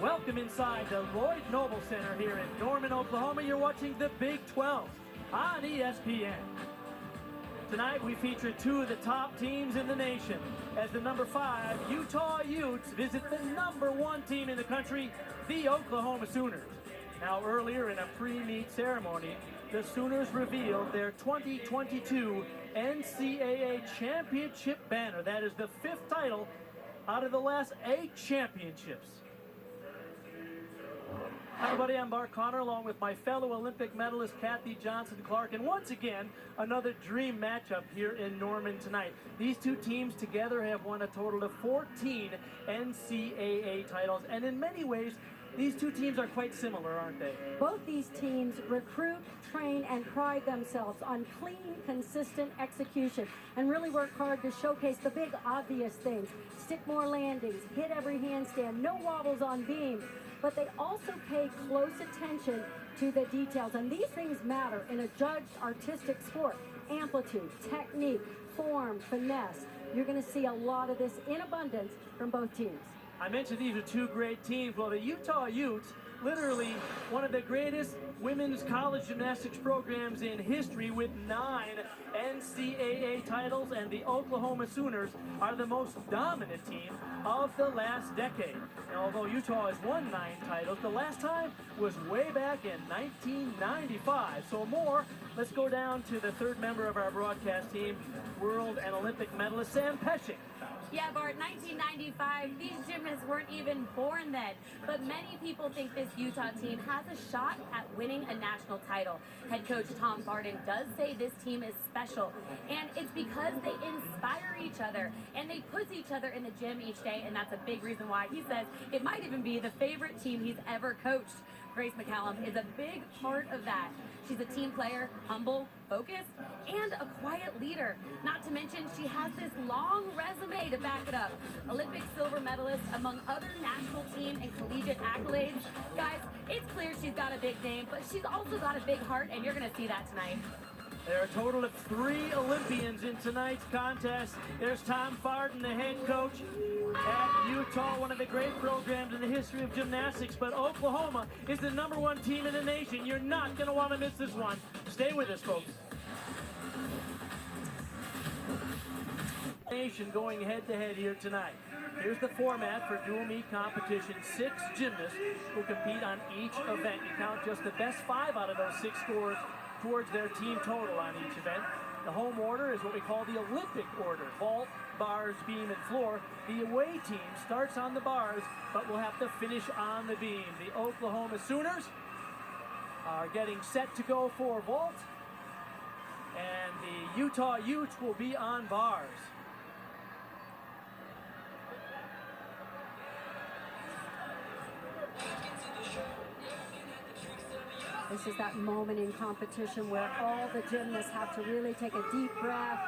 Welcome inside the Lloyd Noble Center here in Norman, Oklahoma. You're watching the Big 12 on ESPN. Tonight we feature two of the top teams in the nation as the number 5 Utah Utes visit the number 1 team in the country, the Oklahoma Sooners. Now earlier in a pre-meet ceremony, the Sooners revealed their 2022 NCAA championship banner. That is the 5th title out of the last 8 championships. Hi everybody, I'm Mark Connor along with my fellow Olympic medalist Kathy Johnson-Clark, and once again another dream matchup here in Norman tonight. These two teams together have won a total of 14 NCAA titles, and in many ways these two teams are quite similar, aren't they? Both these teams recruit, train, and pride themselves on clean, consistent execution and really work hard to showcase the big obvious things. Stick more landings, hit every handstand, no wobbles on beam. But they also pay close attention to the details, and these things matter in a judged artistic sport. Amplitude, technique, form, finesse. You're going to see a lot of this in abundance from both teams. I mentioned these are two great teams. Well, the Utah Utes, literally one of the greatest women's college gymnastics programs in history with 9 NCAA titles, and the Oklahoma Sooners are the most dominant team of the last decade. And although Utah has won 9 titles, the last time was way back in 1995. So more, let's go down to the 3rd member of our broadcast team, world and Olympic medalist Sam Peshek. Yeah, Bart, 1995, these gymnasts weren't even born then. But many people think this Utah team has a shot at winning a national title. Head coach Tom Barden does say this team is special. And it's because they inspire each other and they push each other in the gym each day. And that's a big reason why he says it might even be the favorite team he's ever coached. Grace McCallum is a big part of that. She's a team player, humble, focused, and a quiet leader. Not to mention, she has this long resume to back it up. Olympic silver medalist, among other national team and collegiate accolades. Guys, it's clear she's got a big name, but she's also got a big heart, and you're going to see that tonight. There are a total of 3 Olympians in tonight's contest. There's Tom Barden, the head coach at Utah, one of the great programs in the history of gymnastics. But Oklahoma is the number 1 team in the nation. You're not going to want to miss this one. Stay with us, folks. Nation going head-to-head here tonight. Here's the format for dual meet competition. 6 gymnasts will compete on each event. You count just the best 5 out of those 6 scores towards their team total on each event. The home order is what we call the Olympic order. Vault, bars, beam, and floor. The away team starts on the bars, but will have to finish on the beam. The Oklahoma Sooners are getting set to go for vault, and the Utah Utes will be on bars. This is that moment in competition where all the gymnasts have to really take a deep breath,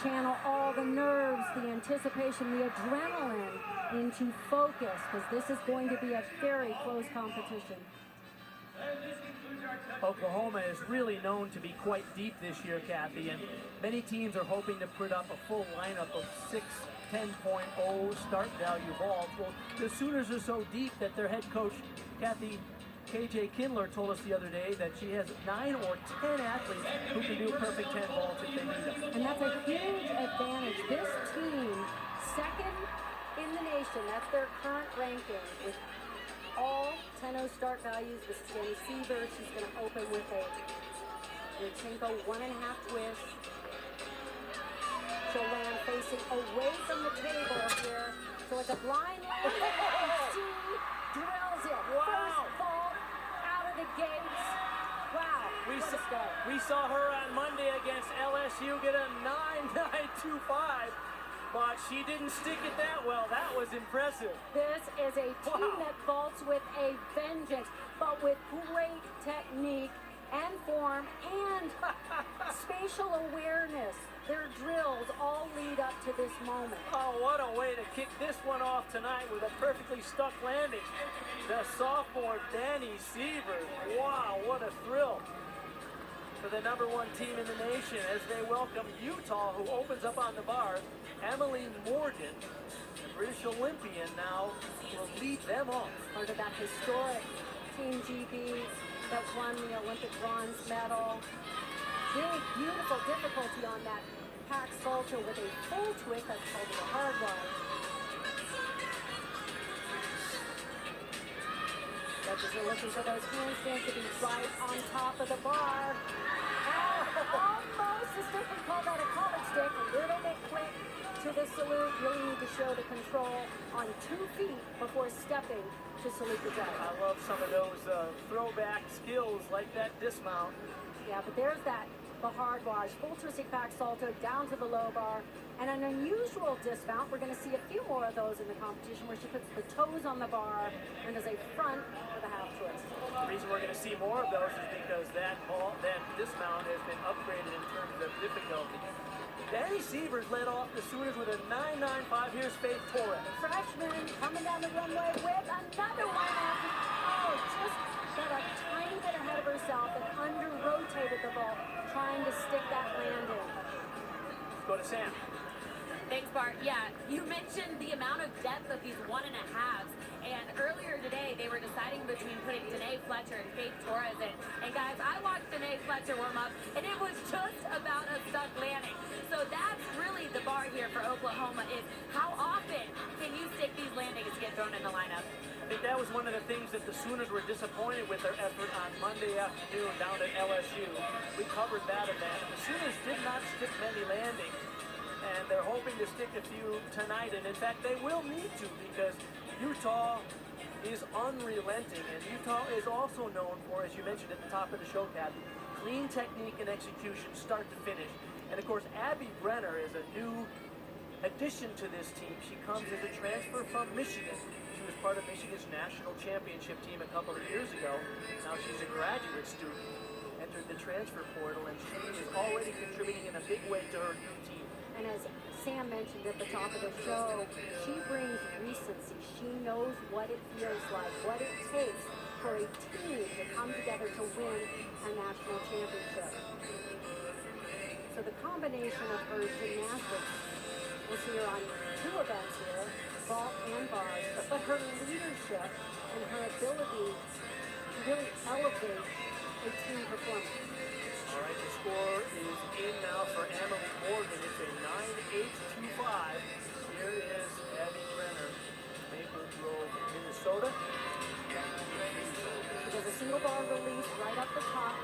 channel all the nerves, the anticipation, the adrenaline into focus, because this is going to be a very close competition. Oklahoma is really known to be quite deep this year, Kathy, and many teams are hoping to put up a full lineup of 6 10.0 start value vaults. Well, the Sooners are so deep that their head coach, Kathy KJ Kindler, told us the other day that she has 9 or 10 athletes who can do a perfect 10 vaults if they need them. And that's a huge advantage. This team, 2nd in the nation, that's their current ranking, with all 10.0 start values. This is Danny Seaver. She's going to open with a Yurchenko 1.5 twist. She'll land facing away from the table here. So it's a blind land, and she drills it. Wow. First vault out of the gates. Wow. We saw her on Monday against LSU get a 9.925, but she didn't stick it that well. That was impressive. This is a team that vaults with a vengeance, but with great technique and form and spatial awareness. Their drills all lead up to this moment. Oh, what a way to kick this one off tonight with a perfectly stuck landing. The sophomore Danny Seaver. Wow, what a thrill. for the #1 team in the nation as they welcome Utah, who opens up on the bars. Emily Morgan, the British Olympian, now will lead them off. Part of that historic Team GB that won the Olympic bronze medal. Big, beautiful difficulty on that pack salto with a full twist. That's called a hard one. Judges are looking for those handstands to be right on top of the bar. Almost a stick. We call that a college stick. A little bit quick to the salute. Really need to show the control on 2 feet before stepping to salute the judge. I love some of those throwback skills like that dismount. Yeah, but there's that Bahar Raj, full twisted back salto down to the low bar, and an unusual dismount. We're going to see a few more of those in the competition where she puts the toes on the bar and does a front with a half twist. The reason we're going to see more of those is because that dismount has been upgraded in terms of difficulty. Danny Sievers led off the Sooners with a 9.95. Here's Faith Torres. Freshman coming down the runway with another one after, just got a tiny bit ahead of herself and under-rotated the ball, trying to stick that landing. Let's go to Sam. Thanks, Bart. Yeah, you mentioned the amount of depth of these 1.5s. And earlier today, they were deciding between putting Danae Fletcher and Faith Torres in. And guys, I watched Danae Fletcher warm up, and it was just about a stuck landing. So that's really the bar here for Oklahoma is how often can you stick these landings to get thrown in the lineup? I think that was one of the things that the Sooners were disappointed with their effort on Monday afternoon down at LSU. We covered that event. The Sooners did not stick many landings, and they're hoping to stick a few tonight. And in fact, they will need to because Utah is unrelenting, and Utah is also known for, as you mentioned at the top of the show, Kathy, clean technique and execution, start to finish. And of course, Abby Brenner is a new addition to this team. She comes as a transfer from Michigan. She was part of Michigan's national championship team a couple of years ago. Now she's a graduate student, entered the transfer portal, and she is already contributing in a big way to her new team. And as Sam mentioned at the top of the show, she brings recency. She knows what it feels like, what it takes for a team to come together to win a national championship. So the combination of her gymnastics, we'll see her on 2 events here, vault and bars, but her leadership and her ability to really elevate a team performance. All right, the score is in now for Emily Morgan. It's a 9.825. Here is Abby Brenner, Maple Grove, Minnesota. She does a single bar release right up the top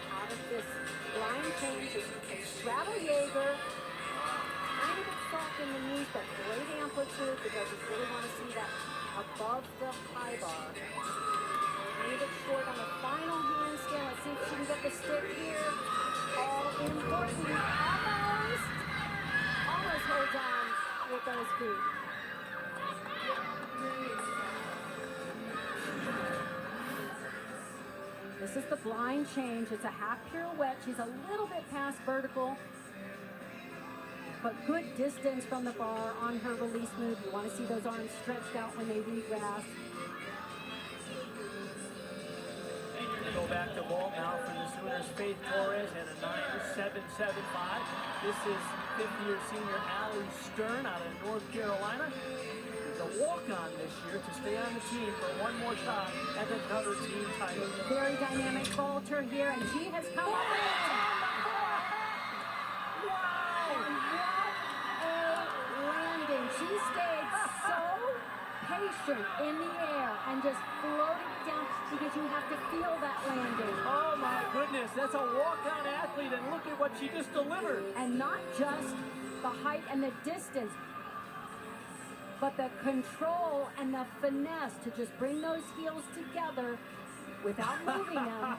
out of this blind change. A straddle Jaeger, kind of bit soft in the knees, but great amplitude. The judges really want to see that above the high bar. Tiny bit short on the final handstand. Let's see if she can get the stick here. All important. Almost holds on with those feet. This is the blind change. It's a half pirouette. She's a little bit past vertical, but good distance from the bar on her release move. You want to see those arms stretched out when they regrasp. Go back to vault now for the Sooners. Faith Torres and a 9.775. This is 5th-year senior Allie Stern out of North Carolina. She's a walk-on this year to stay on the team for one more shot at another team title. Very dynamic vaulter here, and she has come up with it. Wow! What a landing. She stayed so patient in the air and just floated it down because you have to feel that landing. Oh my goodness, that's a walk-on athlete, and look at what she just delivered. And not just the height and the distance, but the control and the finesse to just bring those heels together without moving them.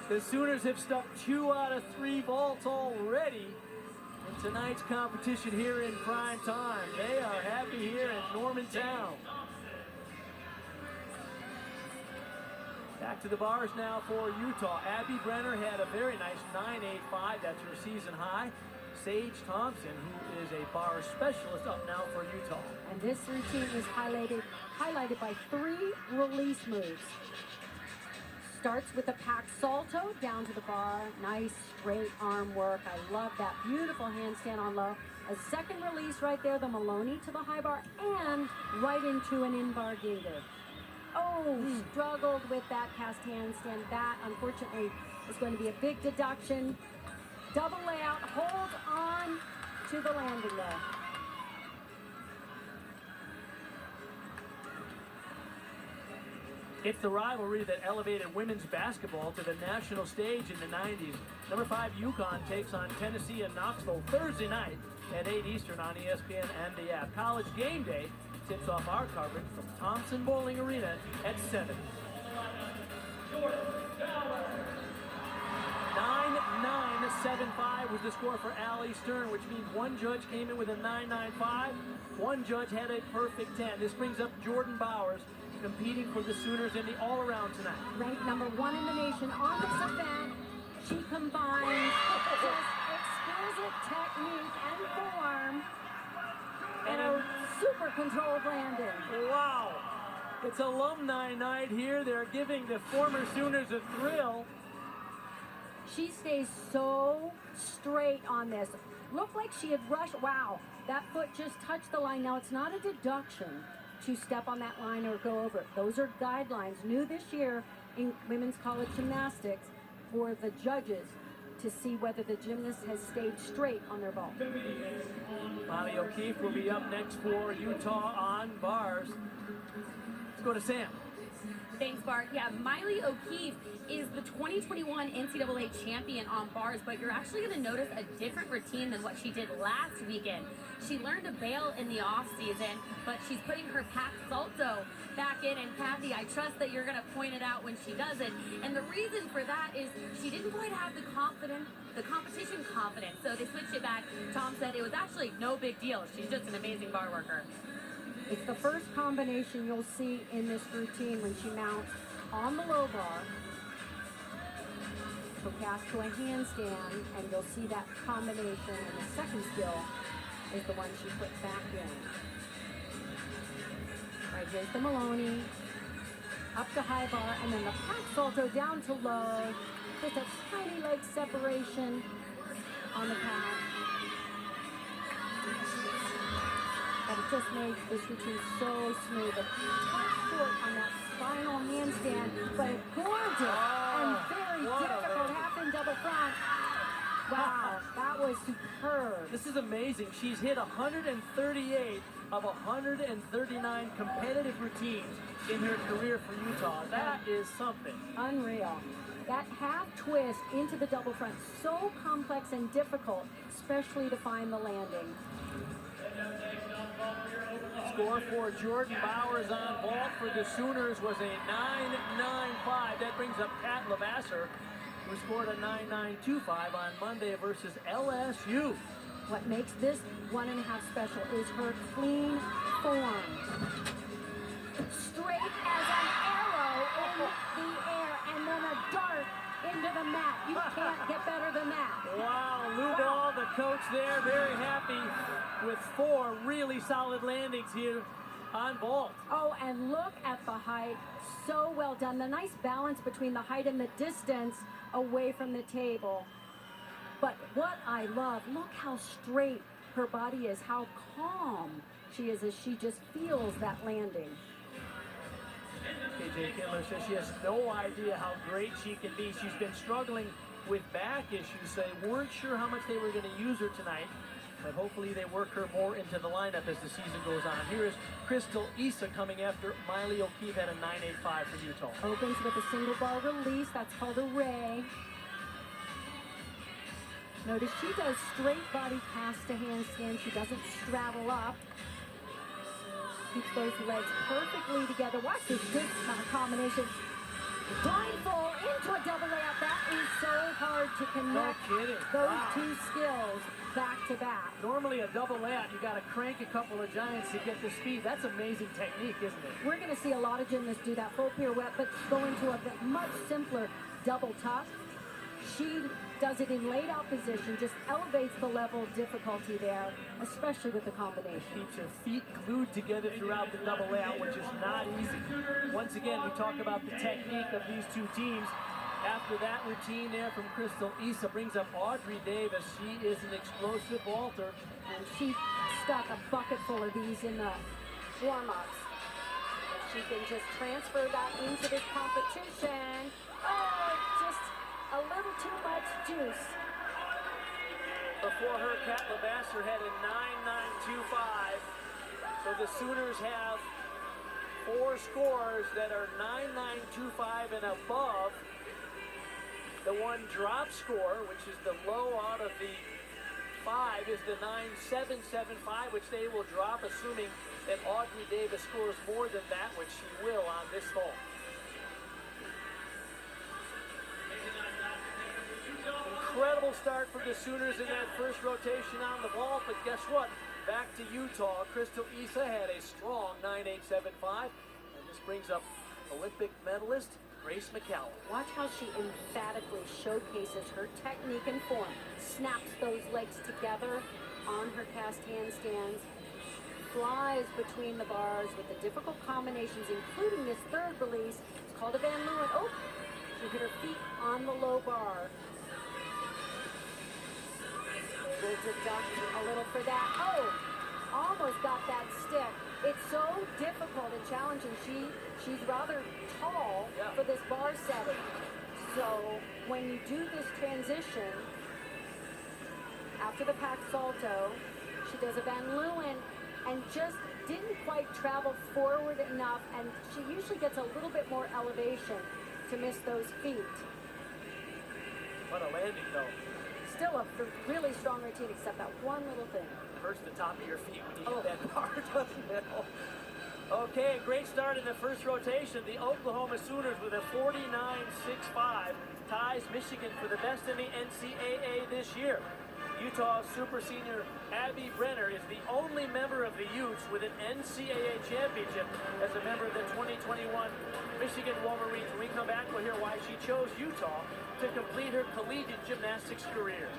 The Sooners have stuck 2 out of 3 vaults already in tonight's competition here in prime time. They are happy here in Normantown. Back to the bars now for Utah. Abby Brenner had a very nice 9.85. That's her season high. Sage Thompson, who is a bar specialist, up now for Utah. And this routine is highlighted by 3 release moves. Starts with a pack salto down to the bar. Nice straight arm work. I love that. Beautiful handstand on low. A second release right there, the Maloney to the high bar, and right into an in-bar gator. Oh, struggled with that cast handstand. That, unfortunately, is going to be a big deduction. Double layout, hold on to the landing there. It's the rivalry that elevated women's basketball to the national stage in the 90s. Number 5 UConn takes on Tennessee in Knoxville Thursday night at 8 Eastern on ESPN and the app. College Game Day tips off our coverage from Thompson Bowling Arena at 7. 9-9-7-5 was the score for Allie Stern, which means one judge came in with a 9-9-5. One judge had a perfect 10. This brings up Jordan Bowers, competing for the Sooners in the all-around tonight. Ranked number 1 in the nation on this event. She combines just exquisite technique and form and a super controlled landing. Wow. It's alumni night here. They're giving the former Sooners a thrill. She stays so straight on this. Looked like she had rushed. Wow, that foot just touched the line. Now, it's not a deduction to step on that line or go over it. Those are guidelines new this year in women's college gymnastics for the judges to see whether the gymnast has stayed straight on their ball. Molly O'Keefe will be up next for Utah on bars. Let's go to Sam. Thanks, Bart. Yeah, Miley O'Keefe is the 2021 NCAA champion on bars, but you're actually going to notice a different routine than what she did last weekend. She learned to bail in the off-season, but she's putting her pack salto back in. And Kathy, I trust that you're going to point it out when she does it. And the reason for that is she didn't quite have the competition confidence. So they switched it back. Tom said it was actually no big deal. She's just an amazing bar worker. It's the first combination you'll see in this routine when she mounts on the low bar. She'll cast to a handstand, and you'll see that combination. And the second skill is the one she put back in. Right, here's the Maloney. Up to high bar, and then the pack salto down to low. Just a tiny leg separation on the pack. But it just made this routine so smooth. A touch short on that final handstand, but gorgeous and very difficult half-in double front. Wow, that was superb. This is amazing. She's hit 138 of 139 competitive routines in her career for Utah. That is something. Unreal. That half twist into the double front, so complex and difficult, especially to find the landing. Score for Jordan Bowers on vault for the Sooners was a 9-9-5. That brings up Pat Lavasser, who scored a 9-9-2-5 on Monday versus LSU. What makes this 1.5 special is her clean form. Straight as an arrow in the air, and then a dart into the mat. You can't get better than that. Wow, Lou Ball, the coach there, very happy with 4 really solid landings here on vault. Oh, and look at the height. So well done. The nice balance between the height and the distance away from the table. But what I love, look how straight her body is, how calm she is as she just feels that landing. KJ Kindler says she has no idea how great she can be. She's been struggling with back issues. They weren't sure how much they were going to use her tonight, but hopefully they work her more into the lineup as the season goes on. Here is Crystal Issa coming after Miley O'Keefe at a 9.85 for Utah. Opens with a single bar release. That's called a ray. Notice she does straight body cast to handstand. She doesn't straddle up. Keeps those legs perfectly together. Watch this good blindfold into a double layup. That is so hard to connect those two skills back to back. Normally a double layup, you got to crank a couple of giants to get the speed. That's amazing technique, isn't it? We're going to see a lot of gymnasts do that full pirouette, but go into a much simpler double tuck. She does it in late opposition, just elevates the level of difficulty there, especially with the combination. Keeps her feet glued together throughout the double layout, which is not easy. Once again, we talk about the technique of these two teams. After that routine there from Crystal Issa brings up Audrey Davis. She is an explosive vaulter. And she stuck a bucket full of these in the warm-ups. If she can just transfer that into this competition. Oh, just a little too much juice. Before her, Kat Lavasser had a 9.925. So the Sooners have 4 scores that are 9.925 and above. The one drop score, which is the low out of the 5, is the 9.775, which they will drop, assuming that Audrey Davis scores more than that, which she will on this hole. Incredible start for the Sooners in that first rotation on the vault, but guess what? Back to Utah. Crystal Issa had a strong 9.875, and this brings up Olympic medalist Grace McCallum. Watch how she emphatically showcases her technique and form. Snaps those legs together on her cast handstands. Flies between the bars with the difficult combinations, including this third release. It's called a Van Leeuwen. Oh, she hit her feet on the low bar. Will deduct a little for that. Oh, almost got that stick. It's so difficult and challenging. She's rather tall for this bar setting. So when you do this transition, after the pack salto, she does a Van Leeuwen and just didn't quite travel forward enough, and she usually gets a little bit more elevation to miss those feet. What a landing, though. Still a really strong routine, except that one little thing. Hurts the top of your feet when you hit that bar, doesn't it? Okay, great start in the first rotation. The Oklahoma Sooners with a 49.65 ties Michigan for the best in the NCAA this year. Utah super senior Abby Brenner is the only member of the Utes with an NCAA championship as a member of the 2021 Michigan Wolverines. When we come back, we'll hear why she chose Utah to complete her collegiate gymnastics career.